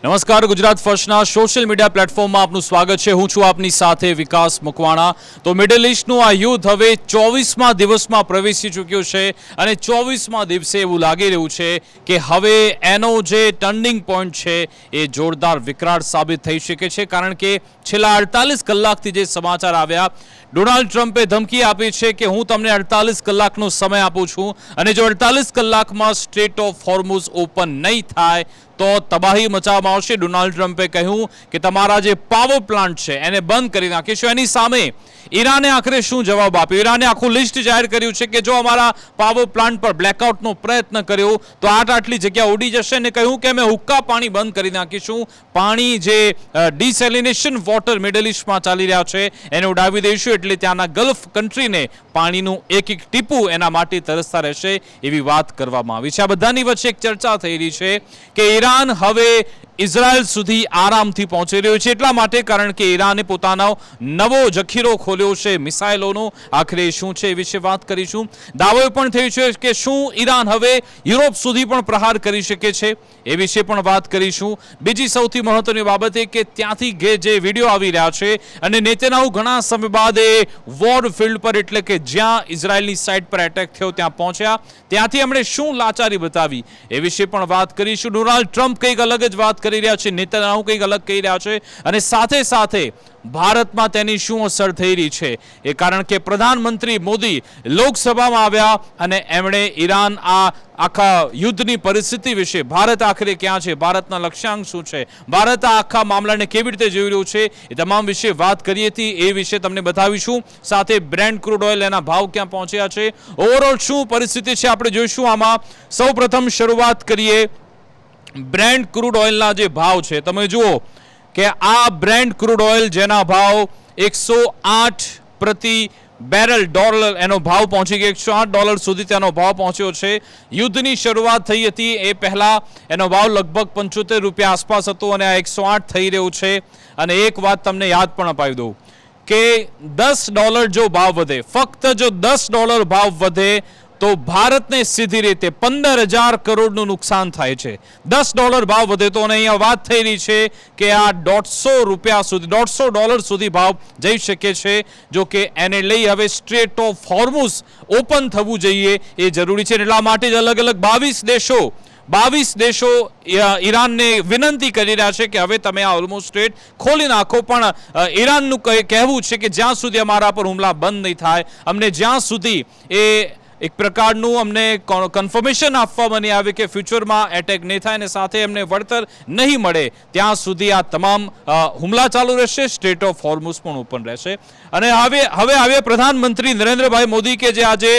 નમસ્કાર, Gujarat ફર્સ્ટના social media પ્લેટફોર્મમાં આપનું સ્વાગત છે। હું છું આપની સાથે વિકાસ મકવાણા। તો મિડલ ઈસ્ટનું આ યુદ્ધ હવે 24મા દિવસમાં પ્રવેશી ચૂક્યું છે અને 24મા દિવસે એવું લાગી રહ્યું છે કે હવે એનો જે ટર્નિંગ પોઈન્ટ છે એ જોરદાર વિકરાળ સાબિત થઈ શકે છે, કારણ કે છેલ્લા 48 કલાકથી જે સમાચાર આવ્યા, ડોનાલ્ડ ટ્રમ્પે ધમકી આપી છે કે હું તમને 48 કલાકનો સમય આપું છું અને જો 48 કલાકમાં સ્ટ્રેટ ઓફ હોર્મુઝ ઓપન નહીં થાય તો તબાહી મચાવવામાં આવશે। ડોનાલ્ડ ટ્રમ્પે કહ્યું કે તમારા જે પાવર પ્લાન્ટ છે એને બંધ કરી નાખીશું। એની સામે ઈરાને આખરે શું જવાબ આપ્યો? ઈરાને આખું લિસ્ટ જાહેર કર્યું છે કે જો અમારા પાવર પ્લાન્ટ પર બ્લેકઆઉટનો પ્રયત્ન કર્યો તો આટલી જગ્યા ઉડી જશે અને કહ્યું કે અમે હુક્કા પાણી બંધ કરી નાખીશું। પાણી જે ડિસેલિનેશન વોટર મિડલ ઈસ્ટમાં ચાલી રહ્યા છે એને ઉડાવી દઈશું, એટલે ત્યાંના ગલ્ફ કન્ટ્રીને પાણીનું એક એક ટીપું એના માટે તરસતા રહેશે એવી વાત કરવામાં આવી છે। આ બધાની વચ્ચે એક ચર્ચા થઈ રહી છે કે ઈરાન હવે ઇઝરાયલ સુધી આરામથી પહોંચી રહ્યું છે, એટલા માટે કારણ કે ઈરાને પોતાનો નવો જખીરો ખોલ્યો છે મિસાઇલોનો। આખરે શું છે એ વિશે વાત કરીશું। દાવો પણ થયો છે કે શું ઈરાન હવે યુરોપ સુધી પણ પ્રહાર કરી શકે છે એ વિશે પણ વાત કરીશું। બીજી સૌથી મહત્વની બાબત એ કે ત્યાંથી જે વિડીયો આવી રહ્યા છે અને નેતન્યાહુ ઘણા સમય બાદ એ વોર ફિલ્ડ પર, એટલે કે જ્યાં ઇઝરાયલની સાઇડ પર એટેક થયો ત્યાં પહોંચ્યા, ત્યાંથી એમણે શું લાચારી બતાવી એ વિશે પણ વાત કરીશું। ડોનાલ્ડ ટ્રમ્પ કંઈક અલગ જ વાત કરી રહ્યા છે, નેતન્યાહુ કંઈક અલગ કહી રહ્યા છે અને સાથે સાથે ભારતમાં તેની શું અસર થઈ રહી છે એ, કારણ કે પ્રધાનમંત્રી મોદી લોકસભામાં આવ્યા અને એમણે ઈરાન આ આખા યુદ્ધની પરિસ્થિતિ વિશે, ભારત આખરે ક્યાં છે, ભારતના લક્ષ્યાંક શું છે, ભારત આ આખા મામલાને કેવી રીતે જોઈ રહ્યું છે એ તમામ વિશે વાત કરી હતી, એ વિશે તમને બતાવીશું। સાથે બ્રેન્ટ ક્રૂડ ઓઇલ એના ભાવ ક્યાં પહોંચ્યા છે, ઓવરઓલ શું પરિસ્થિતિ છે આપણે જોઈશું આમાં। સૌપ્રથમ શરૂઆત કરીએ બ્રેન્ટ ક્રૂડ ઓઇલના જે ભાવ છે। તમે જુઓ કે આ બ્રેન્ટ ક્રૂડ ઓઇલ જેના ભાવ 108 પ્રતિ બેરલ ડોલર એનો ભાવ પહોંચી ગયો, $108 સુધી તેનો ભાવ પહોંચ્યો છે। યુદ્ધની શરૂઆત થઈ હતી એ પહેલા એનો ભાવ લગભગ 75 રૂપિયા આસપાસ હતો અને આ 108 થઈ રહ્યું છે। અને એક વાત તમને યાદ પણ અપાવી દઉં કે $10 જો ભાવ વધે, ફક્ત જો $10 ભાવ વધે તો ભારતને સીધી રીતે 15,000 કરોડનું નુકસાન થાય છે। $10 ભાવ વધે તો, અને અહીંયા વાત થઈ રહી છે કે આ $150 સુધી ભાવ જઈ શકે છે। જો કે એને લઈ હવે સ્ટ્રેટ ઓફ હોર્મુઝ ઓપન થવું જોઈએ એ જરૂરી છે, એટલા માટે જ અલગ અલગ 22 દેશો ઈરાનને વિનંતી કરી રહ્યા છે કે હવે તમે આ હોર્મુઝ સ્ટ્રેટ ખોલી નાખો, પણ ઈરાનનું કહેવું છે કે જ્યાં સુધી અમારા પર હુમલા બંધ નહીં થાય, અમને જ્યાં સુધી એ એક પ્રકારનું અમને કન્ફર્મેશન આપવામાં નહીં આવે કે ફ્યુચરમાં એટેક નહીં થાય અને સાથે એમને વળતર નહીં મળે, ત્યાં સુધી આ તમામ હુમલા ચાલુ રહેશે, સ્ટ્રેટ ઓફ હોર્મુઝ પણ ઓપન રહેશે। અને હવે પ્રધાનમંત્રી નરેન્દ્રભાઈ મોદી કે જે આજે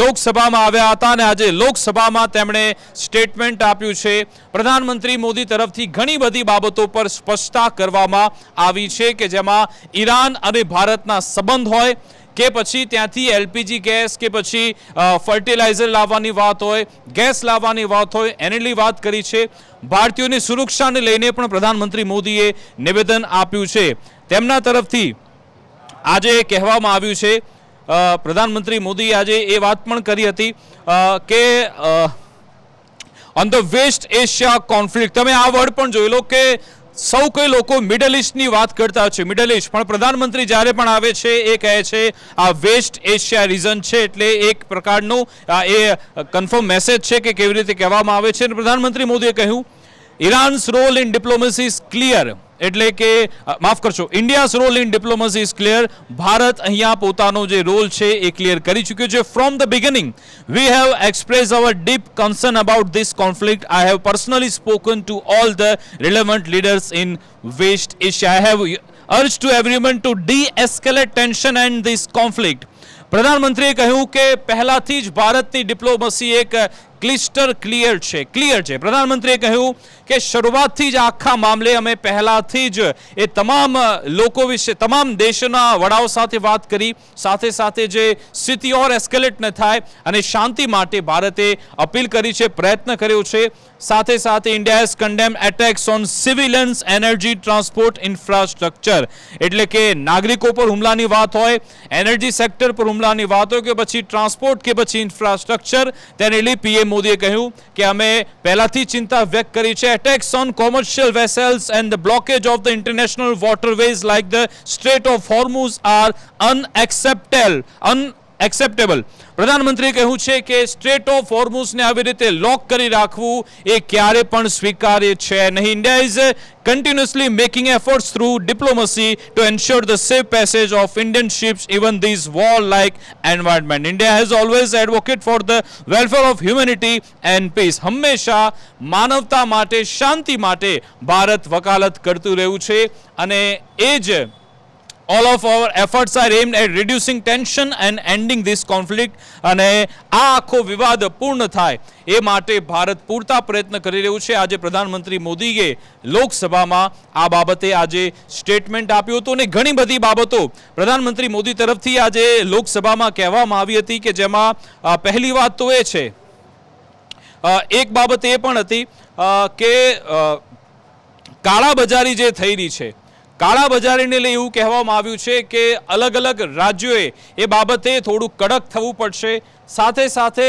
લોકસભામાં આવ્યા હતા અને આજે લોકસભામાં તેમણે સ્ટેટમેન્ટ આપ્યું છે। પ્રધાનમંત્રી મોદી તરફથી ઘણી બધી બાબતો પર સ્પષ્ટતા કરવામાં આવી છે કે જેમાં ઈરાન અને ભારતના સંબંધ હોય કે પછી ત્યાંથી એલપીજી ગેસ કે પછી ફર્ટિલાઇઝર લાવવાની વાત હોય, ગેસ લાવવાની વાત હોય, એની વાત કરી છે। ભારતીયોની સુરક્ષાને લઈને પણ પ્રધાનમંત્રી મોદીએ નિવેદન આપ્યું છે। તેમના તરફથી આજે કહેવામાં આવ્યું છે, પ્રધાનમંત્રી મોદીએ આજે એ વાત પણ કરી હતી કે on the West Asia conflict, તમે આ વર્ડ પણ જોઈ લો કે સૌ કોઈ લોકો મિડલ ઈસ્ટની વાત કરતા છે, મિડલ ઈસ્ટ, પણ પ્રધાનમંત્રી જ્યારે પણ આવે છે એ કહે છે આ વેસ્ટ એશિયા રીજન છે, એટલે એક પ્રકારનું એ કન્ફર્મ મેસેજ છે કે કેવી રીતે કહેવામાં આવે છે। પ્રધાનમંત્રી મોદીએ કહ્યું Iran's role in diplomacy is clear, એટલે કે માફ કરશો, India's role in diplomacy is clear, Bharat અહીંયા પોતાનો જે રોલ છે એ ક્લિયર કરી ચૂક્યો છે। From the beginning we have expressed our deep concern about this conflict, I have personally spoken to all the relevant leaders in West Asia, I have urged to everyone to de-escalate tension and this conflict। પ્રધાનમંત્રીએ કહ્યું કે પહેલાથી જ ભારતની diplomacy એક clear છે। પ્રધાનમંત્રીએ કહ્યું કે શરૂઆતથી જ આખા મામલે અમે પહેલાથી જ એ તમામ લોકો વિશે, તમામ દેશોના વડાઓ સાથે વાત કરી, સાથે સાથે જે સ્થિતિ ઓર એસ્કેલેટ ન થાય અને શાંતિ માટે ભારતે અપીલ કરી છે, પ્રયત્ન કર્યો છે। સાથે સાથે India has condemned attacks on civilians, energy, transport, infrastructure, એટલે કે નાગરિકો પર હુમલાની વાત હોય, એનર્જી સેક્ટર પર હુમલાની વાત હોય કે પછી ટ્રાન્સપોર્ટ કે પછી ઇન્ફ્રાસ્ટ્રક્ચર, તેને લઈ પીએમ મોદીએ કહ્યું કે અમે પહેલાથી ચિંતા વ્યક્ત કરી છે। attacks on commercial vessels and the blockage of the international waterways like the Strait of Hormuz are unacceptable. પ્રધાનમંત્રીએ કહ્યું છે કે સ્ટ્રેટ ઓફ હોર્મુઝને આવી રીતે લોક કરી રાખવું એ ક્યારે પણ સ્વીકાર્ય છે નહીં. India is continuously making efforts through diplomacy to ensure the safe passage of Indian ships even these war-like environment. India has always advocated for the welfare of humanity and peace. હંમેશા માનવતા માટે, શાંતિ માટે ભારત વકાલત કરતું રહ્યું છે અને એ જ all of our efforts are aimed at reducing tension and ending this conflict. અને આ આખો વિવાદ પૂર્ણ થાય એ માટે ભારત પૂરતા પ્રયત્ન કરી રહ્યું છે. આજે પ્રધાનમંત્રી મોદીએ લોકસભામાં આ બાબતે આજે સ્ટેટમેન્ટ આપ્યું હતું અને ઘણી બધી બાબતો પ્રધાનમંત્રી મોદી તરફથી આજે લોકસભામાં કહેવામાં આવી હતી કે જેમાં પહેલી વાત તો એ છે, એક બાબત એ પણ હતી કે કાળાબજારી જે થઈ રહી છે, કાળાબજારીને લઈ એવું કહેવામાં આવ્યું છે કે અલગ અલગ રાજ્યોએ એ બાબતે થોડું કડક થવું પડશે. સાથે સાથે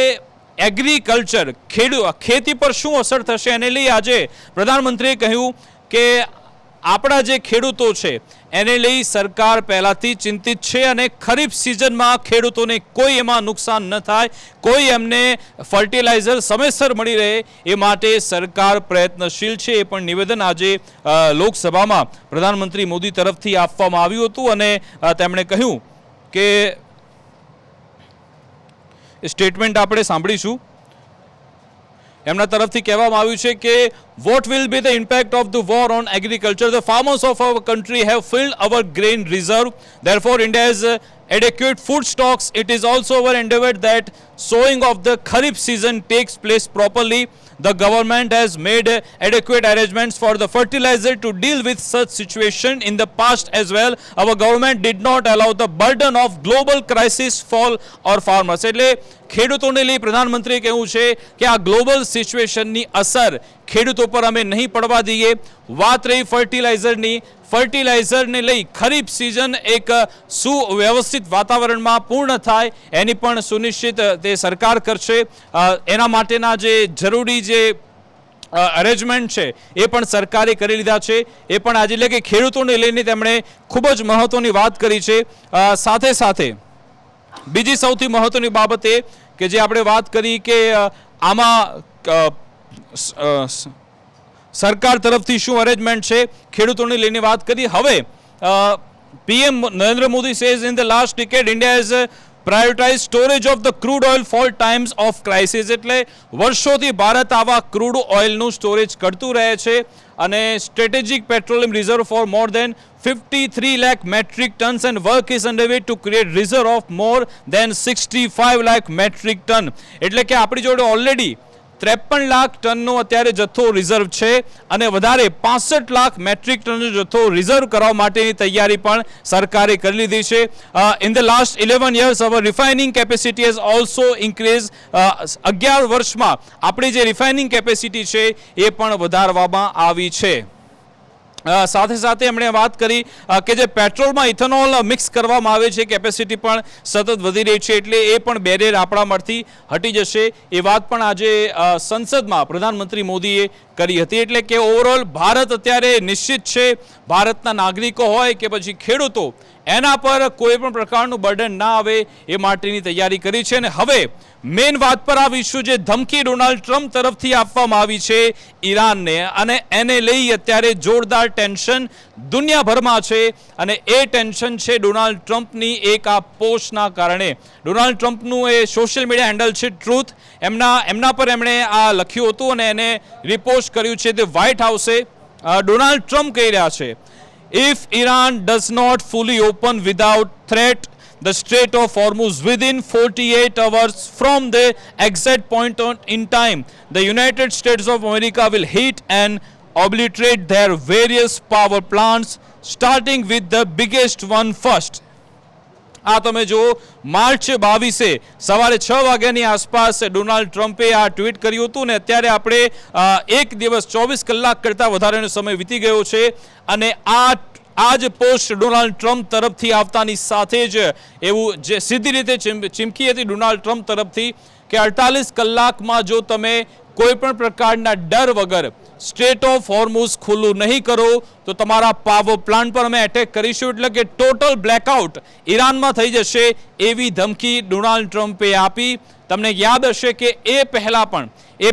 એગ્રીકલ્ચર, ખેતી પર શું અસર થશે એને લઈ આજે પ્રધાનમંત્રીએ કહ્યું કે આપણા જે ખેડૂતો છે એને લઈ સરકાર પહેલાંથી ચિંતિત છે અને ખરીફ સિઝનમાં ખેડૂતોને કોઈ એમાં નુકસાન ન થાય, કોઈ એમને ફર્ટિલાઇઝર સમયસર મળી રહે એ માટે સરકાર પ્રયત્નશીલ છે. એ પણ નિવેદન આજે લોકસભામાં પ્રધાનમંત્રી મોદી તરફથી આપવામાં આવ્યું હતું અને તેમણે કહ્યું કે સ્ટેટમેન્ટ આપણે સાંભળીશું. એમના તરફથી કહેવામાં આવ્યું છે કે what will be the impact of the war on agriculture? The farmers of our country have filled our grain reserve. Therefore, India has adequate food stocks. It is also our endeavor that sowing of the Kharif season takes place properly. The government has made adequate arrangements for the fertilizer to deal with such situation in the past as well. Our government did not allow the burden of global crisis fall or farmers. એટલે ખેડૂતોને લઈ પ્રધાનમંત્રીએ કહ્યું છે કે આ global સિચ્યુએશનની અસર ખેડૂતો પર અમે નહીં પડવા દઈએ. વાત રહી ફર્ટિલાઇઝરની, ફર્ટિલાઇઝરને લઈ ખરીફ સિઝન એક સુવ્યવસ્થિત વાતાવરણમાં પૂર્ણ થાય એની પણ સુનિશ્ચિત તે સરકાર કરશે. એના માટેના જે જરૂરી જે અરેન્જમેન્ટ છે એ પણ સરકારે કરી લીધા છે. એ પણ આજે એટલે કે ખેડૂતોને લઈને તેમણે ખૂબ જ મહત્વની વાત કરી છે. સાથે સાથે બીજી સૌથી મહત્વની બાબત એ કે જે આપણે વાત કરી કે આમાં સરકાર તરફથી શું અરેન્જમેન્ટ છે, ખેડૂતોને લઈને વાત કરી. હવે PM Narendra Modi says in the last decade India is prioritize storage of the crude oil for times of crisis. એટલે વર્ષોથી ભારત આવા ક્રૂડ ઓઇલનું સ્ટોરેજ કરતું રહે છે અને strategic petroleum reserve for more than 53 lakh metric tons and work is underway to create reserve of more than 65 lakh metric ton. એટલે કે આપણી જોડે ઓલરેડી 53 લાખ ટનનો અત્યારે જથ્થો રિઝર્વ છે અને વધારે 65 લાખ મેટ્રિક ટનનો જથ્થો રિઝર્વ કરવા માટેની તૈયારી પણ સરકારે કરી લીધી છે. In the last 11 years our refining capacity has also increase. 11 વર્ષમાં આપણી જે રિફાઇનિંગ કેપેસિટી છે એ પણ વધારવામાં આવી છે. સાથે સાથે એમણે વાત કરી કે જે પેટ્રોલમાં ઇથેનોલ મિક્સ કરવામાં આવે છે કેપેસિટી પણ સતત વધી રહી છે એટલે એ પણ બેરિયર આપણા પરથી હટી જશે. એ વાત પણ આજે સંસદમાં પ્રધાનમંત્રી મોદીએ કરી હતી. એટલે કે ઓવરઓલ ભારત અત્યારે નિશ્ચિત છે, ભારતના નાગરિકો હોય કે પછી ખેડૂતો એના પર કોઈ પણ પ્રકારનું બર્ડન ના આવે એ માટેની તૈયારી કરી છે. અને હવે મેઇન વાત પર આવીશું જે ધમકી ડોનાલ્ડ ટ્રમ્પ તરફથી આપવામાં આવી છે ઈરાનને અને એને લઈ અત્યારે જોરદાર ટેન્શન દુનિયાભરમાં છે અને એ ટેન્શન છે ડોનાલ્ડ ટ્રમ્પની એક આ પોસ્ટના કારણે. ડોનાલ્ડ ટ્રમ્પનું એ સોશિયલ મીડિયા હેન્ડલ છે ટ્રુથ, એમના પર એમણે આ લખ્યું હતું અને એને રિપોસ્ટ કર્યું છે. તે વ્હાઇટ હાઉસે ડોનાલ્ડ ટ્રમ્પ કહી રહ્યા છે, if Iran does not fully open without threat the Strait of Hormuz within 48 hours from the exact point in time, the United States of America will hit and obliterate their various power plants, starting with the biggest one first. આ તમે જો March 22 સવારે 6 વાગ્યાની આસપાસ Donald ટ્રમ્પે આ tweet કર્યું હતું ને અત્યારે આપણે એક દિવસ 24 કલાક કરતાં વધારેનો સમય વીતી ગયો છે અને આ જ પોસ્ટ ડોનાલ્ડ ટ્રમ્પ તરફથી આવતાની સાથે જ એવું જે સીધી રીતે ચીમકી હતી ડોનાલ્ડ ટ્રમ્પ તરફથી કે 48 કલાકમાં જો તમે કોઈ પણ પ્રકારના ડર વગર સ્ટ્રેટ ઓફ હોર્મુઝ ખુલ્લું નહીં કરો તો તમારા પાવર પ્લાન્ટ પર અમે એટેક કરીશું, એટલે કે ટોટલ બ્લેકઆઉટ ઈરાનમાં થઈ જશે એવી ધમકી ડોનાલ્ડ ટ્રમ્પે આપી. તમને યાદ હશે કે એ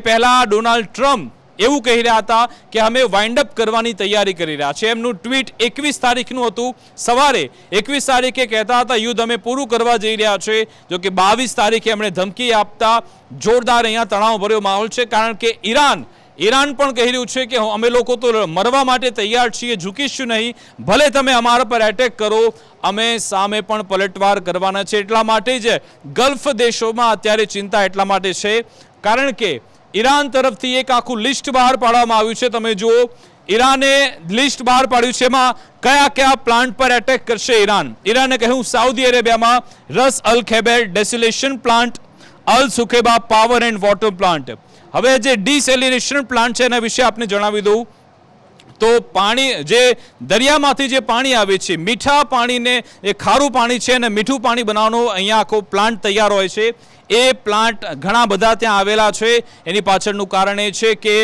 પહેલા ડોનાલ્ડ ટ્રમ્પ એવું કહી રહ્યા હતા કે અમે વાઇન્ડ અપ કરવાની તૈયારી કરી રહ્યા છે. એમનું ટ્વીટ 21 તારીખનું હતું. સવારે 21 તારીખે કહેતા હતા યુદ્ધ અમે પૂરું કરવા જઈ રહ્યા છે, જો કે 22 તારીખે એમણે ધમકી આપતા જોરદાર અહીંયા તણાવભર્યો માહોલ છે, કારણ કે ઈરાન પણ કહી રહ્યું છે કે અમે લોકો તો મરવા માટે તૈયાર છીએ, ઝૂકીશું નહીં, ભલે તમે અમારા પર એટેક કરો, અમે સામે પણ પલટવાર કરવાના છે. એટલા માટે જ ગલ્ફ દેશોમાં અત્યારે ચિંતા એટલા માટે છે કારણ કે ઈરાન તરફથી એક આખું લિસ્ટ બહાર પાડવામાં આવ્યું છે. તમે જુઓ, ઈરાને લિસ્ટ બહાર પાડ્યું છે, એમાં કયા કયા પ્લાન્ટ પર એટેક કરશે ઈરાને કહ્યું સાઉદી અરેબિયામાં Ras Al Khair desalination plant, Al Shuaibah power and water plant. હવે જે ડિસેલિનેશન પ્લાન્ટ છે એના વિશે આપને જણાવી દઉં તો પાણી જે દરિયામાંથી જે પાણી આવે છે, મીઠા પાણીને એ ખારું પાણી છે અને મીઠું પાણી બનાવવાનો અહીંયા આખો પ્લાન્ટ તૈયાર હોય છે. એ પ્લાન્ટ ઘણા બધા ત્યાં આવેલા છે. એની પાછળનું કારણ એ છે કે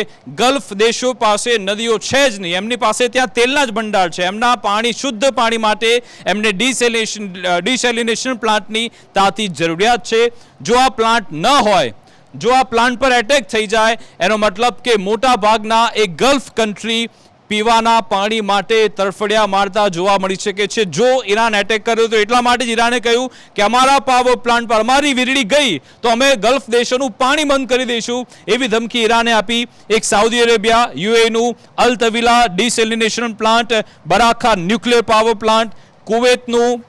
ગલ્ફ દેશો પાસે નદીઓ છે જ નહીં, એમની પાસે ત્યાં તેલના જ ભંડાર છે. એમના પાણી, શુદ્ધ પાણી માટે એમને ડિસેલિનેશન પ્લાન્ટની તાતી જરૂરિયાત છે. જો આ પ્લાન્ટ ન હોય, જો આ પ્લાન્ટ પર એટેક થઈ જાય, એનો મતલબ કે મોટા ભાગના એક ગલ્ફ કન્ટ્રી પીવાના પાણી માટે તરફડિયા મારતા જોવા મળી શકે છે જો ઈરાન એટેક કર્યો તો. એટલા માટે જ ઈરાને કહ્યું કે અમારા પાવર પ્લાન્ટ પર અમારી વીજળી ગઈ તો અમે ગલ્ફ દેશોનું પાણી બંધ કરી દઈશું, એવી ધમકી ઈરાને આપી. એક સાઉદી અરેબિયા, યુએઈનું Al Taweelah desalination plant, Barakah nuclear power plant, કુવૈતનું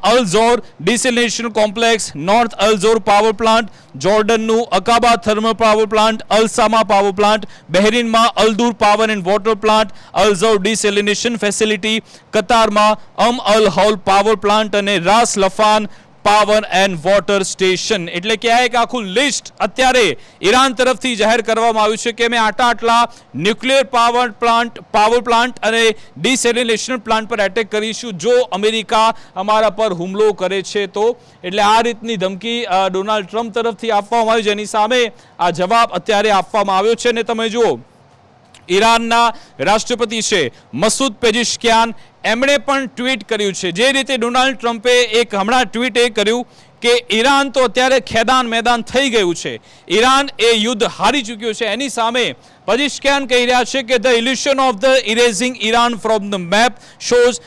Al Zour desalination complex, north Al Zour power plant, જોર્ડનનું Aqaba thermal power plant, Al Sama power plant, બહેરીનમાં Al Dur power and water plant, Al Zour desalination facility, કતારમાં Al Houl power plant અને Ras Laffan power and water station. એટલે કે આ એક આખું list અત્યારે ઈરાન તરફથી જાહેર કરવામાં આવ્યું છે કે અમે આટલા ન્યુક્લિયર પાવર પ્લાન્ટ અને ડિસેલિનેશન પ્લાન્ટ પર એટેક કરીશું જો અમેરિકા અમારા પર હુમલો કરે છે તો. એટલે આ રીતની ધમકી ડોનાલ્ડ ટ્રમ્પ તરફથી આપવામાં આવી, જેની સામે આ જવાબ અત્યારે આપવામાં આવ્યો છે. અને તમે જુઓ, ઈરાનના રાષ્ટ્રપતિ છે મસૂદ પેજિશ્કિયાન, એમણે પણ ટ્વીટ કર્યું છે. જે રીતે ડોનાલ્ડ ટ્રમ્પે એક હમણાં ટ્વીટ એ કર્યું કે ઈરાન તો અત્યારે મેદાન થઈ ગયું છે, ઈરાન એ યુદ્ધ હારી ચૂક્યું છે. એની સામે પેજિશ્કિયાન કહી રહ્યા છે કે the illusion of the erasing Iran from the map shows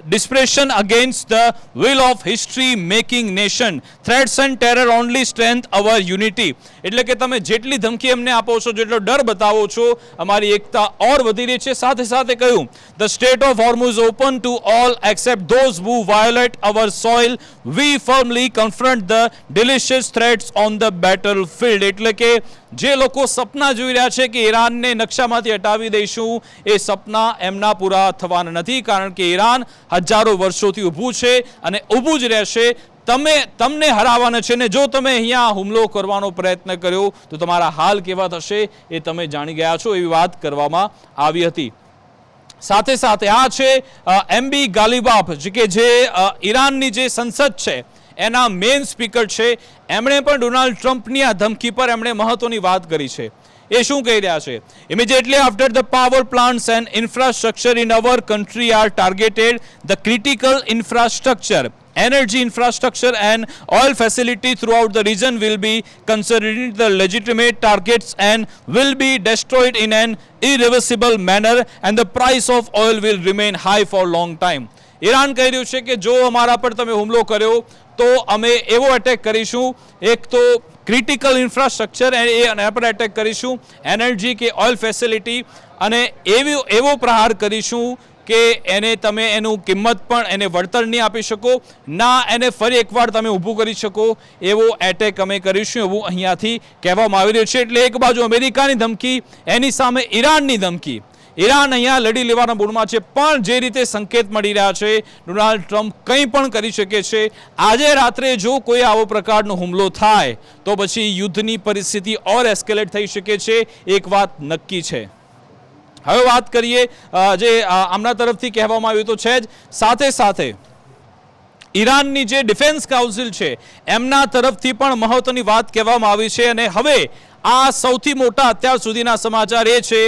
desperation against the will of history making nation, threats and terror only strength our unity. એટલે કે તમે જેટલી ધમકી અમને આપો છો, જેટલો ડર બતાવો છો, અમારી એકતા ઓર વધી રહી છે. સાથે સાથે કહ્યું the strait of Hormuz open to all except those who violate our soil, we firmly confront the delicious threats on the battlefield. એટલે કે જે લોકો સપના જોઈ રહ્યા છે કે ઈરાનને નકશામાંથી હટાવી દઈશું, એ સપના એમના પૂરા થવાના નથી, કારણ કે ઈરાન હજારો વર્ષોથી ઊભું છે અને ઊભું જ રહેશે. તમને હરાવવાના છે ને જો તમે અહીંયા હુમલો કરવાનો પ્રયત્ન કર્યો તો તમારા હાલ કેવા થશે એ તમે જાણી ગયા છો, એવી વાત કરવામાં આવી હતી. સાથે સાથે આ છે એમબી ગાલિબાફ, કે જે ઈરાનની જે સંસદ છે એના મેઇન સ્પીકર છે. એમણે પણ ડોનાલ્ડ ટ્રમ્પની આ ધમકી પર એમણે મહત્વની વાત કરી છે. એ શું કહી રહ્યા છે? Immediately after the power plants and infrastructure in our country are targeted, the critical infrastructure, energy infrastructure and oil facility throughout the region will be considered the legitimate targets and will be destroyed in an irreversible manner and the price of oil will remain high for long time. Iran કહી રહ્યું છે કે જો અમારા પર તમે હુમલો કર્યો તો અમે એવો એટેક કરીશું, એક તો ક્રિટિકલ ઇન્ફ્રાસ્ટ્રક્ચર એના પર એટેક કરીશું, એનર્જી કે ઓઇલ ફેસિલિટી, અને એવો પ્રહાર કરીશું કે એને તમે એનું કિંમત પણ એને વળતર નહીં આપી શકો, ના એને ફરી એકવાર તમે ઊભું કરી શકો, એવો એટેક અમે કરીશું, એવું અહીંયાથી કહેવામાં આવી રહ્યું છે. એટલે એક બાજુ અમેરિકાની ધમકી, એની સામે ઈરાનની ધમકી. ઈરાન અહીંયા લડી લેવાના મૂડમાં છે, પણ જે રીતે સંકેત મળી રહ્યા છે ડોનાલ્ડ ટ્રમ્પ કંઈ પણ કરી શકે છે. આજે રાત્રે જો કોઈ આવો પ્રકારનો હુમલો થાય તો પછી યુદ્ધની પરિસ્થિતિ ઓર એસ્કેલેટ થઈ શકે છે, એક વાત નક્કી છે. હવે વાત કરીએ જે આમના તરફથી કહેવામાં આવ્યું તો છે જ, સાથે સાથે ઈરાનની જે ડિફેન્સ કાઉન્સિલ છે એમના તરફથી પણ મહત્વની વાત કહેવામાં આવી છે. અને હવે આ સૌથી મોટા અત્યાર સુધીના સમાચાર એ છે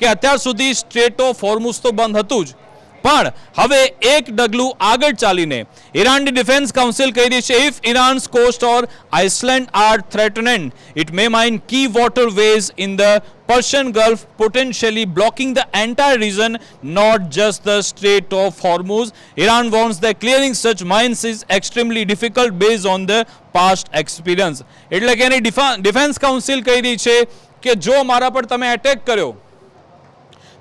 કે અત્યાર સુધી સ્ટ્રેટ ઓફ હોર્મુઝ તો બંધ હતું જ, પણ હવે એક ડગલું આગળ ચાલીને ઈરાનની ડિફેન્સ કાઉન્સિલ કહી રહી છે if Iran's coast or island are threatened it may mine key waterways in the Persian Gulf, potentially blocking the entire region, not just the Strait of Hormuz. Iran warns that clearing such mines is extremely difficult based on the past experience. એટલે કે એની defence council કહી રહી છે કે જો મારા પર તમે એટેક કર્યો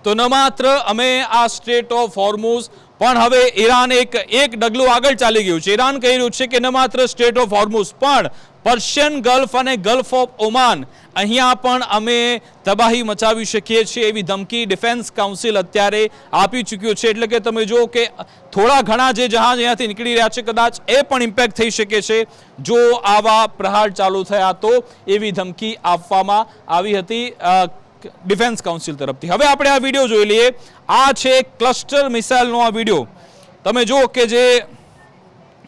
તો ન માત્ર અમે આ સ્ટ્રેટ ઓફ હોર્મુઝ, પણ હવે ઈરાન એક ડગલું આગળ ચાલી ગયું છે. ઈરાન કહી રહ્યું છે કે ન માત્ર સ્ટ્રેટ ઓફ હોર્મુઝ પણ પર્શિયન ગલ્ફ અને ગલ્ફ ઓફ ઓમાન અહીંયા પણ અમે તબાહી મચાવી શકીએ છીએ એવી ધમકી ડિફેન્સ કાઉન્સિલ અત્યારે આપી ચૂક્યું છે. એટલે કે તમે જુઓ કે થોડા ઘણા જે જહાજ અહીંયાથી નીકળી રહ્યા છે કદાચ એ પણ ઇમ્પેક્ટ થઈ શકે છે જો આવા પ્રહાર ચાલુ થયા તો, એવી ધમકી આપવામાં આવી હતી ડિફેન્સ કાઉન્સિલ તરફથી. હવે આપણે આ વિડીયો જોઈ લઈએ. આ છે ક્લસ્ટર મિસાઇલનો આ વિડીયો. તમે જુઓ કે જે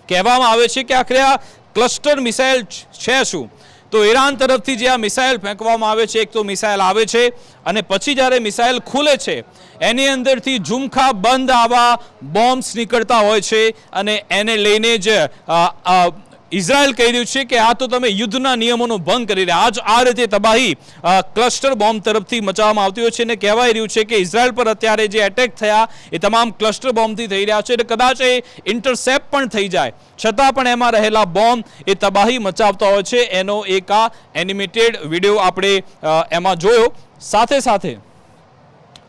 કહેવામાં આવે છે કે આખરે આ ક્લસ્ટર મિસાઇલ છે શું, તો ઈરાન તરફથી જે આ મિસાઇલ ફેંકવામાં આવે છે, એક તો મિસાઇલ આવે છે અને પછી જ્યારે મિસાઇલ ખુલે છે એની અંદરથી ઝુમખા બંધ આવા બોમ્બ્સ નીકળતા હોય છે અને એને લઈને જ ઇઝરાયલ કહી રહ્યું છે કે આ તો તમે યુદ્ધના નિયમોનો ભંગ કરી રહ્યા. આ રીતે તબાહી ક્લસ્ટર બોમ્બ તરફથી મચાવવામાં આવતી હોય છે અને કહેવાય રહ્યું છે કે ઇઝરાયલ પર અત્યારે જે એટેક થયા એ તમામ ક્લસ્ટર બોમ્બથી થઈ રહ્યા છે. એટલે કદાચ એ ઇન્ટરસેપ્ટ પણ થઈ જાય છતાં પણ એમાં રહેલા બોમ્બ એ તબાહી મચાવતા હોય છે. એનો એક આ એનિમેટેડ વિડીયો આપણે એમાં જોયો. સાથે સાથે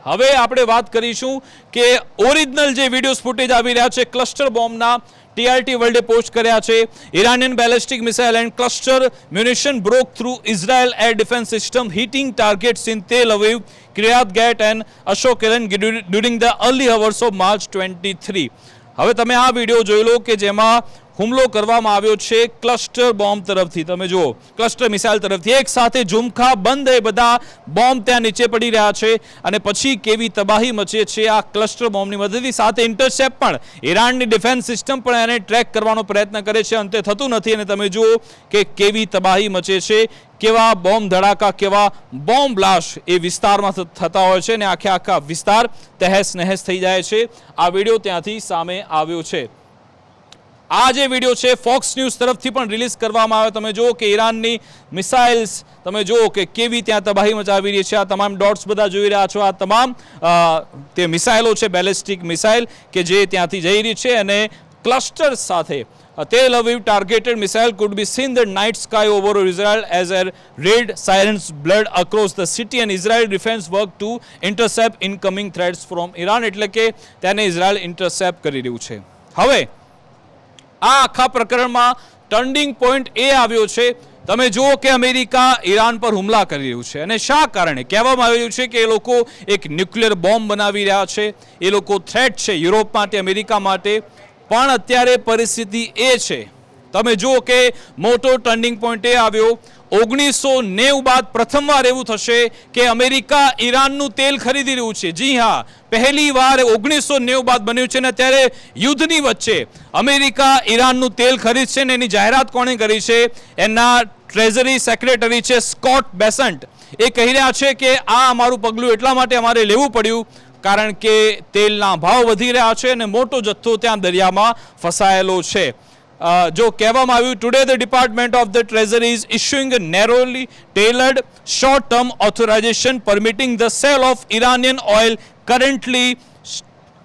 હવે આપણે વાત કરીશું કે ઓરિજિનલ જે વિડીયોઝ ફૂટેજ આવી રહ્યા છે ક્લસ્ટર બોમ્બના, TRT વર્લ્ડે પોસ્ટ કર્યા છે. Iranian ballistic missile and cluster munition broke through Israel air defence system hitting targets in Tel Aviv, Kiryat Gat and Ashkelon during the early hours of March 23. હવે તમે આ વિડીયો જોઈ લો કે જેમાં હુમલો કરવામાં આવ્યો છે ક્લસ્ટર બોમ્બ તરફથી. તમે જુઓ ક્લસ્ટર મિસાઇલ તરફથી એક સાથે ઝુમખા બંધ એ બધા બોમ્બ ત્યાં નીચે પડી રહ્યા છે અને પછી કેવી તબાહી મચે છે આ ક્લસ્ટર બોમ્બની મદદથી. સાથે ઇન્ટરસેપ્ટ પણ ઈરાનની ડિફેન્સ સિસ્ટમ પણ એને ટ્રેક કરવાનો પ્રયત્ન કરે છે, અંતે થતું નથી અને તમે જુઓ કે કેવી તબાહી મચે છે, કેવા બોમ્બ ધડાકા, કેવા બોમ્બ બ્લાસ્ટ એ વિસ્તારમાં થતા હોય છે અને આખા વિસ્તાર તહેસ નહેસ થઈ જાય છે. આ વિડીયો ત્યાંથી સામે આવ્યો છે. આ જે વિડીયો છે ફોક્સ ન્યૂઝ તરફથી પણ રિલીઝ કરવામાં આવ્યો. તમે જુઓ કે ઈરાનની મિસાઇલ્સ, તમે જુઓ કે કેવી ત્યાં તબાહી મચાવી રહી છે. આ તમામ ડોટ્સ બધા જોઈ રહ્યા છો, આ તમામ તે મિસાઇલો છે બેલિસ્ટિક મિસાઇલ કે જે ત્યાંથી જઈ રહી છે અને ક્લસ્ટર સાથે Tel Aviv targeted missile could be seen the night sky over Israel as a red sirens blood across the city and Israel defense work to intercept incoming threats from Iran. એટલે કે તેને Israel intercept કરી રહ્યું છે. હવે આ આખા પ્રકરણમાં ટર્નિંગ પોઈન્ટ એ આવ્યો છે, તમે જુઓ કે અમેરિકા ઈરાન પર હુમલા કરી રહ્યું છે અને શા કારણે કહેવામાં આવી રહ્યું છે કે એ લોકો એક ન્યુક્લિયર બોમ્બ બનાવી રહ્યા છે, એ લોકો થ્રેટ છે યુરોપ માટે, અમેરિકા માટે. પણ અત્યારે પરિસ્થિતિ એ છે, તમે જુઓ કે મોટો ટર્નિંગ પોઈન્ટ એ આવ્યો 1990 બાદ પ્રથમવાર એવું થશે કે અમેરિકા ઈરાનનું તેલ ખરીદી રહ્યું છે. જી હા, પહેલી વાર 1990 બાદ બન્યું છે અને અત્યારે યુદ્ધની વચ્ચે અમેરિકા ઈરાનનું તેલ ખરીદશે અને એની જાહેરાત કોણે કરી છે? એના ટ્રેઝરી સેક્રેટરી છે સ્કોટ બેસન્ટ. એ કહી રહ્યા છે કે આ અમારું પગલું એટલા માટે અમારે લેવું પડ્યું કારણ કે તેલના ભાવ વધી રહ્યા છે અને મોટો જથ્થો ત્યાં દરિયામાં ફસાયેલો છે. જો કહેવામાં આવ્યું today the department of the treasury is issuing a narrowly tailored short term authorisation permitting the sale of Iranian oil currently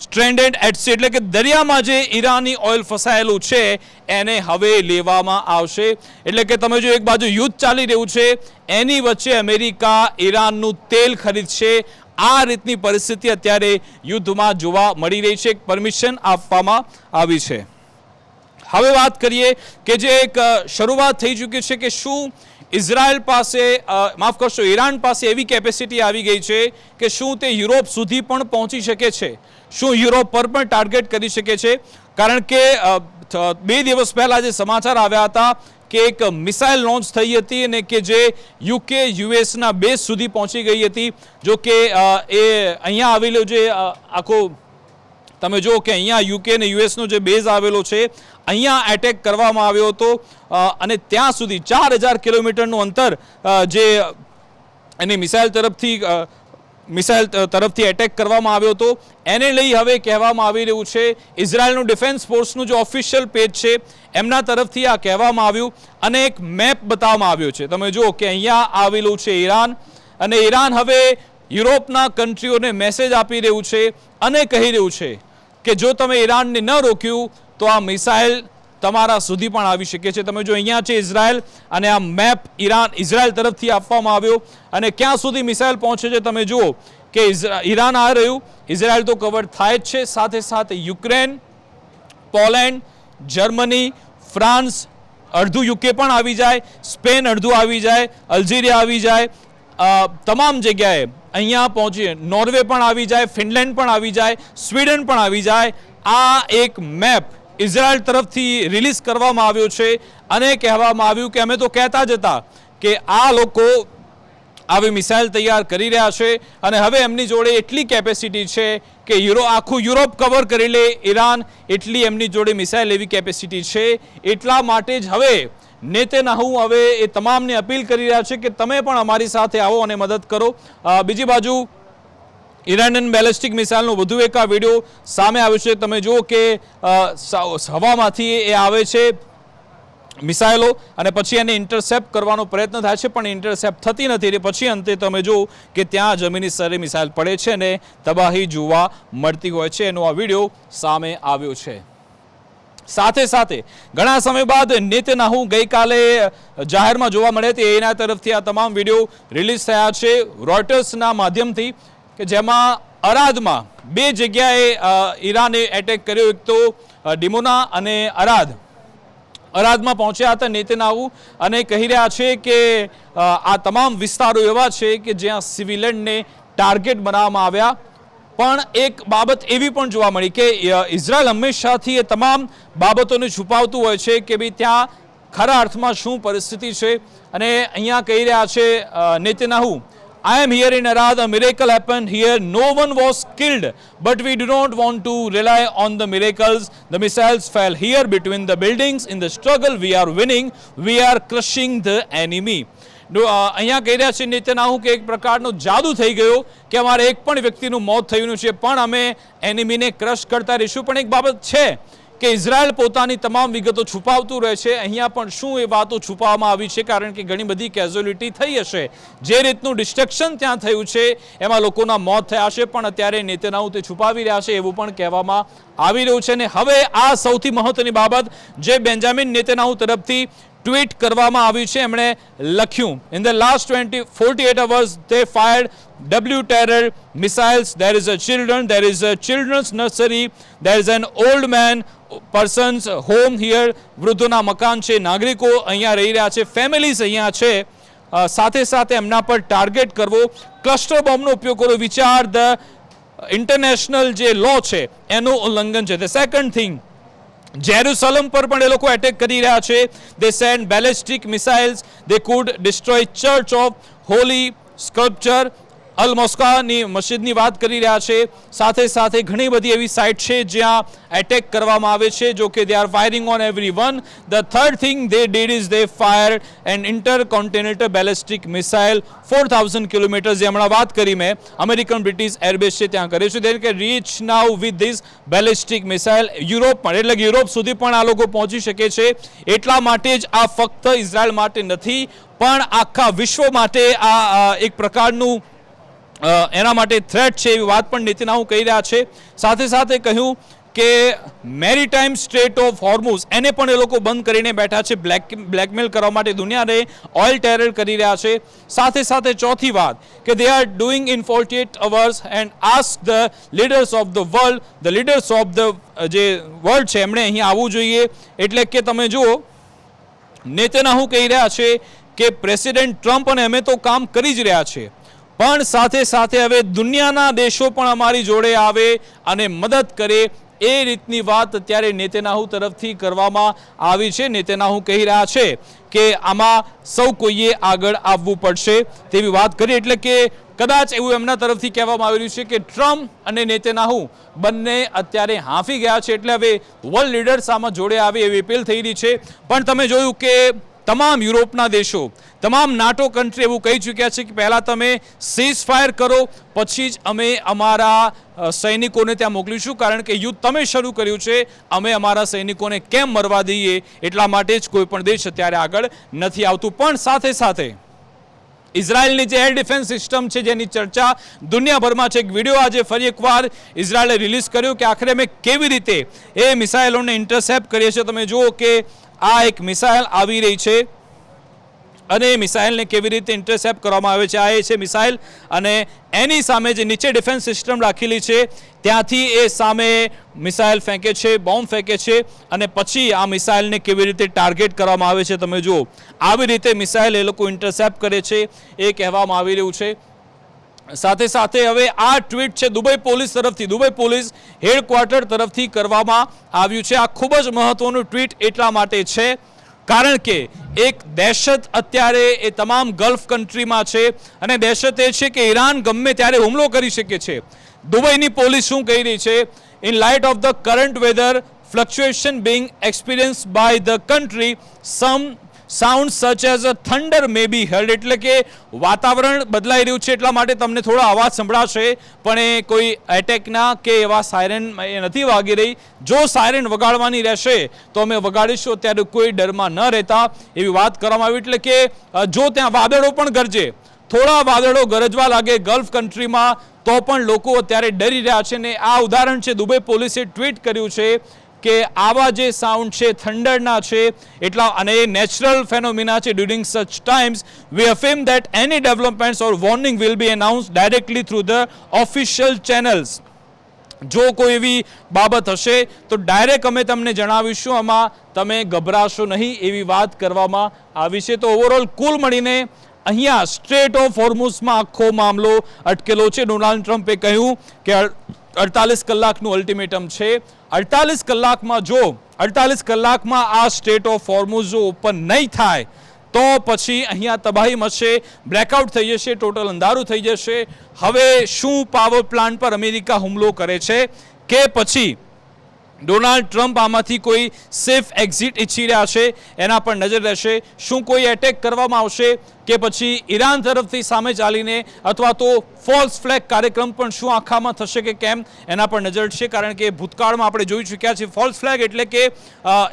stranded at sea. એટલે કે દરિયામાં જે ઈરાની ઓઇલ ફસાયેલું છે એને હવે લેવામાં આવશે. એટલે કે તમે જો એક બાજુ યુદ્ધ ચાલી રહ્યું છે એની વચ્ચે અમેરિકા ઈરાનનું તેલ ખરીદશે. આ રીતની પરિસ્થિતિ અત્યારે યુદ્ધમાં જોવા મળી રહી છે. પરમિશન આપવામાં આવી છે. હવે વાત કરીએ કે જે એક શરૂઆત થઈ ચૂકી છે કે શું ઇઝરાયલ પાસે, માફ કરશો, ઈરાન પાસે એવી કેપેસિટી આવી ગઈ છે કે શું તે યુરોપ સુધી પણ પહોંચી શકે છે? શું યુરોપ પર પણ ટાર્ગેટ કરી શકે છે? કારણ કે 2 દિવસ પહેલા જે સમાચાર આવ્યા હતા કે એક મિસાઇલ લોન્ચ થઈ હતી અને કે જે યુકે યુએસના બેઝ સુધી પહોંચી ગઈ હતી. જો કે એ અહીંયા આવેલો જે આખો તમે જુઓ કે અહીંયા યુકે અને યુએસનો જે બેઝ આવેલો છે અહીંયા એટેક કરવામાં આવ્યો હતો અને ત્યાં સુધી 4000 કિલોમીટરનું અંતર જે એની મિસાઇલ તરફથી મિસાઇલ તરફથી એટેક કરવામાં આવ્યો હતો એને લઈ હવે કહેવામાં આવી રહ્યું છે ઇઝરાયલનું ડિફેન્સ ફોર્સનું જે ઓફિશિયલ પેજ છે એમના તરફથી આ કહેવામાં આવ્યું અને એક મેપ બતાવવામાં આવ્યો છે. તમે જુઓ કે અહીંયા આવેલું છે ઈરાન અને ઈરાન હવે યુરોપના કન્ટ્રીઓને મેસેજ આપી રહ્યું છે અને કહી રહ્યું છે કે જો તમે ઈરાનને ન રોક્યું તો આ મિસાઇલ તમારા સુધી પણ આવી શકે છે. તમે જો અહીંયા છે ઇઝરાયલ અને આ મેપ ઇઝરાયલ તરફથી આપવામાં આવ્યો અને ક્યાં સુધી મિસાઇલ પહોંચે છે તમે જુઓ કે ઈરાન આ રહ્યું, ઇઝરાયલ તો કવર થાય જ છે, સાથે સાથે યુક્રેન, પોલેન્ડ, જર્મની, ફ્રાન્સ, અડધું યુકે પણ આવી જાય, સ્પેન અડધું આવી જાય, અલ્જેરિયા આવી જાય, તમામ જગ્યાએ અહીંયા પહોંચીએ, નોર્વે પણ આવી જાય, ફિનલેન્ડ પણ આવી જાય, સ્વીડન પણ આવી જાય. આ એક મેપ ઇઝરાયલ તરફથી રિલીઝ કરવામાં આવ્યો છે અને કહેવામાં આવ્યું કે અમે તો કહેતા જ હતા કે આ લોકો આવી મિસાઇલ તૈયાર કરી રહ્યા છે અને હવે એમની જોડે એટલી કેપેસિટી છે કે આખું યુરોપ કવર કરી લે ઈરાન, એટલી એમની જોડે મિસાઇલ એવી કેપેસિટી છે. એટલા માટે જ હવે નેતન્યાહુ હવે એ તમામને અપીલ કરી રહ્યા છે કે તમે પણ અમારી સાથે આવો અને મદદ કરો. બીજી બાજુ ઇરાનિયન બેલિસ્ટિક મિસાઇલનો વધુ એક આ વિડીયો સામે આવ્યો છે. તમે જુઓ કે હવામાંથી એ આવે છે મિસાઇલો અને પછી એને ઇન્ટરસેપ્ટ કરવાનો પ્રયત્ન થાય છે પણ ઇન્ટરસેપ્ટ થતી નથી એટલે પછી અંતે તમે જુઓ કે ત્યાં જમીની સ્તરે મિસાઇલ પડે છે અને તબાહી જોવા મળતી હોય છે. એનો આ વિડીયો સામે આવ્યો છે. સાથે સાથે ઘણા સમય બાદ નેતન્યાહુ ગઈકાલે જાહેરમાં જોવા મળ્યા તે એના તરફથી આ તમામ વિડીયો રિલીઝ થયા છે રોયટર્સના માધ્યમથી કે જેમાં અરાદમાં બે જગ્યાએ ઈરાને એટેક કર્યો. એક તો ડિમોના અને અરાદમાં પહોંચ્યા હતા નેતન્યાહુ અને કહી રહ્યા છે કે આ તમામ વિસ્તારો એવા છે કે જ્યાં સિવિલિયનને ટાર્ગેટ બનાવવામાં આવ્યા. પણ એક બાબત એવી પણ જોવા મળી કે ઇઝરાયલ હંમેશાથી એ તમામ બાબતોને છુપાવતું હોય છે કે ભાઈ ત્યાં ખરા અર્થમાં શું પરિસ્થિતિ છે અને અહીંયા કહી રહ્યા છે નેતન્યાહુ, I am here in Arad, a miracle happened here, no one was killed, but we do not want to rely on the miracles. The missiles fell here between the buildings. In the struggle we are winning, we are crushing the enemy. અહીંયા કહી રહ્યા છે નેતન્યાહુ કે એક પ્રકારનો જાદુ થઈ ગયો કે અમારે એક પણ વ્યક્તિનું મોત થયું છે પણ અમે એનિમીને ક્રશ કરતા રહીશું. પણ એક બાબત છે કે ઇઝરાયલ પોતાની તમામ વિગતો છુપાવતું રહે છે. અહીંયા પણ શું એ વાતો છુપાવવામાં આવી છે કારણ કે ઘણી બધી કેઝ્યુઅલિટી થઈ હશે, જે રીતનું ડિસ્ટ્રક્શન ત્યાં થયું છે એમાં લોકોના મોત થયા છે પણ અત્યારે નેતન્યાહુ તે છુપાવી રહ્યા છે એવું પણ કહેવામાં આવી રહ્યું છે. અને હવે આ સૌથી મહત્વની બાબત જે બેન્જામિન નેતન્યાહુ તરફથી ટ્વીટ કરવામાં આવ્યું છે, એમણે લખ્યું in the last 48 hours they fired W terror missiles. There is a children, there is a children's nursery, there is an old man person's home here. વૃદ્ધોના મકાન છે, નાગરિકો અહીંયા રહી રહ્યા છે, ફેમિલીઝ અહીંયા છે. સાથે સાથે એમના પર ટાર્ગેટ કરવો, ક્લસ્ટર બોમ્બનો ઉપયોગ કરવો, વિચાર ધ ઇન્ટરનેશનલ જે લો છે એનું ઉલ્લંઘન છે. ધ સેકન્ડ થિંગ, જેરુસલમ પર પણ એ લોકો એટેક કરી રહ્યા છે. They send ballistic missiles, they could destroy church of holy sculpture. અલ મોસ્કાની મસ્જિદની વાત કરી રહ્યા છે. સાથે સાથે ઘણી બધી એવી સાઇટ છે જ્યાં એટેક કરવામાં આવે છે, જો કે they are firing on every one. The third thing they did is they fired an intercontinental ballistic missile 4000 kilometre, જે હમણાં વાત કરી મેં, અમેરિકન બ્રિટિશ એરબેઝ છે ત્યાં કરે છે. દેર કે reach now with this ballistic missile Europe પણ, એટલે કે યુરોપ સુધી પણ આ લોકો પહોંચી શકે છે. એટલા માટે જ આ ફક્ત ઇઝરાયલ માટે નથી પણ આખા વિશ્વ માટે આ એક પ્રકારનું એના માટે થ્રેટ છે એવી વાત પણ નેતન્યાહુ કહી રહ્યા છે. સાથે સાથે કહ્યું કે મેરીટાઈમ સ્ટ્રેટ ઓફ હોર્મુઝ એને પણ એ લોકો બંધ કરીને બેઠા છે, બ્લેકમેલ કરવા માટે દુનિયાને ઓઇલ ટેરર કરી રહ્યા છે. સાથે સાથે ચોથી વાત કે they are doing in 48 hours and ask the leaders of the world, the leaders of the જે વર્લ્ડ છે એમણે અહીંયા આવવું જોઈએ. એટલે કે તમે જુઓ નેતન્યાહુ કહી રહ્યા છે કે પ્રેસિડેન્ટ ટ્રમ્પ અને અમે તો કામ કરી જ રહ્યા છે પણ સાથે સાથે હવે દુનિયાના દેશો પણ અમારી જોડે આવે અને મદદ કરે, એ રીતની વાત અત્યારે નેતન્યાહુ તરફથી કરવામાં આવી છે. નેતન્યાહુ કહી રહ્યા છે કે આમાં સૌ કોઈએ આગળ આવવું પડશે તેવી વાત કરી. એટલે કે કદાચ એવું એમના તરફથી કહેવામાં આવી રહ્યું છે કે ટ્રમ્પ અને નેતન્યાહુ બંને અત્યારે હાંફી ગયા છે એટલે હવે વર્લ્ડ લીડર્સ આમાં જોડે આવે એવી અપીલ થઈ રહી છે. પણ તમે જોયું કે તમામ યુરોપના દેશો, તમામ નાટો કન્ટ્રી એવું કહી ચૂક્યા છે કે પહેલાં તમે સીઝ ફાયર કરો, પછી જ અમે અમારા સૈનિકોને ત્યાં મોકલીશું, કારણ કે યુદ્ધ તમે શરૂ કર્યું છે, અમે અમારા સૈનિકોને કેમ મરવા દઈએ, એટલા માટે જ કોઈ પણ દેશ અત્યારે આગળ નથી આવતું. પણ સાથે સાથે ઇઝરાયલની જે એર ડિફેન્સ સિસ્ટમ છે જેની ચર્ચા દુનિયાભરમાં છે, એક વિડીયો આજે ફરી એકવાર ઇઝરાયલે રિલીઝ કર્યો કે આખરે અમે કેવી રીતે એ મિસાઇલોને ઇન્ટરસેપ્ટ કરીએ છીએ. તમે જુઓ કે આ એક મિસાઇલ આવી રહી છે અને એ મિસાઇલને કેવી રીતે ઇન્ટરસેપ્ટ કરવામાં આવે છે. આ એ છે મિસાઇલ અને એની સામે જે નીચે ડિફેન્સ સિસ્ટમ રાખેલી છે ત્યાંથી એ સામે મિસાઇલ ફેંકે છે, બોમ્બ ફેંકે છે અને પછી આ મિસાઇલને કેવી રીતે ટાર્ગેટ કરવામાં આવે છે. તમે જુઓ આવી રીતે મિસાઇલ એ લોકો ઇન્ટરસેપ્ટ કરે છે એ કહેવામાં આવી રહ્યું છે. સાથે સાથે હવે આ ટ્વીટ છે દુબઈ પોલીસ તરફથી, દુબઈ પોલીસ હેડક્વાર્ટર તરફથી કરવામાં આવ્યું છે. આ ખૂબ જ મહત્વનું ટ્વીટ એટલા માટે છે કારણ કે એક દહેશત અત્યારે એ તમામ ગલ્ફ કન્ટ્રીમાં છે અને દહેશત એ છે કે ઈરાન ગમે ત્યારે હુમલો કરી શકે છે. દુબઈની પોલીસ શું કહી રહી છે? In light of the current weather fluctuation being experienced by the country, some sound such as a thunder may be heard. એટલે કે વાતાવરણ બદલાઈ રહ્યું છે એટલા માટે તમને થોડો અવાજ સંભળાશે, પણ એ કોઈ એટેકના કે એવા સાયરન નથી વાગી રહી. જો સાયરન વગાડવાની રહેશે તો અમે વગાડીશું, અત્યારે કોઈ ડરમાં ન રહેતા એવી વાત કરવામાં આવી. એટલે કે જો ત્યાં વાદળો પણ ગરજે, થોડા વાદળો ગરજવા લાગે ગલ્ફ કન્ટ્રીમાં તો પણ લોકો અત્યારે ડરી રહ્યા છે. ને આ ઉદાહરણ છે, દુબઈ પોલીસે ટ્વીટ કર્યું છે કે આવા જે સાઉન્ડ છે થંડરના છે એટલા અને એ નેચરલ ફેનોમિના છે. During such times we affirm that any developments or warning will be announce directly through the official channels. જો કોઈ એવી બાબત હશે તો ડાયરેક્ટ અમે તમને જણાવીશું, આમાં તમે ગભરાશો નહીં એવી વાત કરવામાં આવી છે. તો ઓવરઓલ કુલ મળીને અહીંયા સ્ટ્રેટ ઓફ હોર્મુઝમાં આખો મામલો અટકેલો છે. ડોનાલ્ડ ટ્રમ્પે કહ્યું કે 48 કલાકનું અલ્ટિમેટમ છે. 48 કલાકમાં જો 48 કલાકમાં આ સ્ટ્રેટ ઓફ હોર્મુઝ જો ઓપન નહીં થાય તો પછી અહીંયા તબાહી મચશે, બ્લેકઆઉટ થઈ જશે, ટોટલ અંધારું થઈ જશે. હવે શું પાવર પ્લાન્ટ પર અમેરિકા હુમલો કરે છે કે પછી ડોનાલ્ડ ટ્રમ્પ આમાંથી કોઈ સેફ એક્ઝિટ ઈચ્છી રહ્યા છે એના પર નજર રહેશે. શું કોઈ એટેક કરવામાં આવશે કે પછી ઈરાન તરફથી સામે ચાલીને અથવા તો ફોલ્સ ફ્લેગ કાર્યક્રમ પણ શું આખામાં થશે કે કેમ એના પર નજર છે. કારણ કે ભૂતકાળમાં આપણે જોઈ ચૂક્યા છીએ ફોલ્સ ફ્લેગ એટલે કે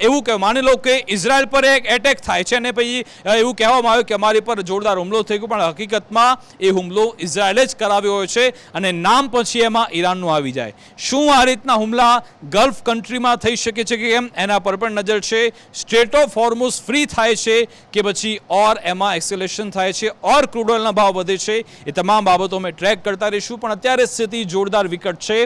એવું કે માની લો કે ઇઝરાયલ પર એક એટેક થાય છે અને પછી એવું કહેવામાં આવ્યું કે અમારી પર જોરદાર હુમલો થઈ ગયો, પણ હકીકતમાં એ હુમલો ઇઝરાયલે જ કરાવ્યો હોય છે અને નામ પછી એમાં ઈરાનનું આવી જાય. શું આ રીતના હુમલા ગલ્ફ કન્ટ્રીમાં થઈ શકે છે કે કેમ એના પર પણ નજર છે. સ્ટ્રેટ ઓફ હોર્મુઝ ફ્રી થાય છે કે પછી ઓર એમાં એક્સેલેશન થાય છે ઓર ક્રૂડ ઓઇલના ભાવ વધે છે, એ તમામ બાબતો અમે ટ્રેક કરતા રહીશું. પણ અત્યારે સ્થિતિ જોરદાર વિકટ છે.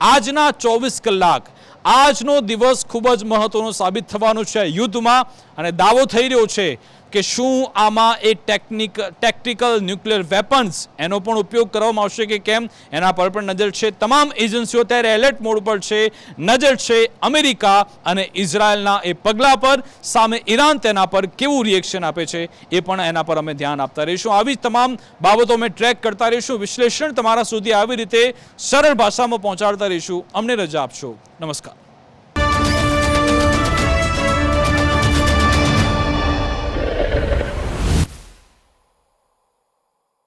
આજના 24 કલાક, આજનો દિવસ ખૂબ જ મહત્વનો સાબિત થવાનો છે યુદ્ધમાં અને દાવો થઈ રહ્યો છે કે શું આમાં એ ટેક્ટિકલ ન્યુક્લિયર વેપન્સ એનો પણ ઉપયોગ કરવામાં આવશે કે કેમ એના પર પણ નજર છે. તમામ એજન્સીઓ ત્યારે એલર્ટ મોડ પર છે. નજર છે અમેરિકા અને ઇઝરાયલના એ પગલાં પર. સામે ઈરાન તેના પર કેવું રિએક્શન આપે છે એ પણ એના પર અમે ધ્યાન આપતા રહીશું. આવી જ તમામ બાબતો અમે ટ્રેક કરતા રહીશું. વિશ્લેષણ તમારા સુધી આવી રીતે સરળ ભાષામાં પહોંચાડતા રહીશું. અમને રજા આપશો. નમસ્કાર.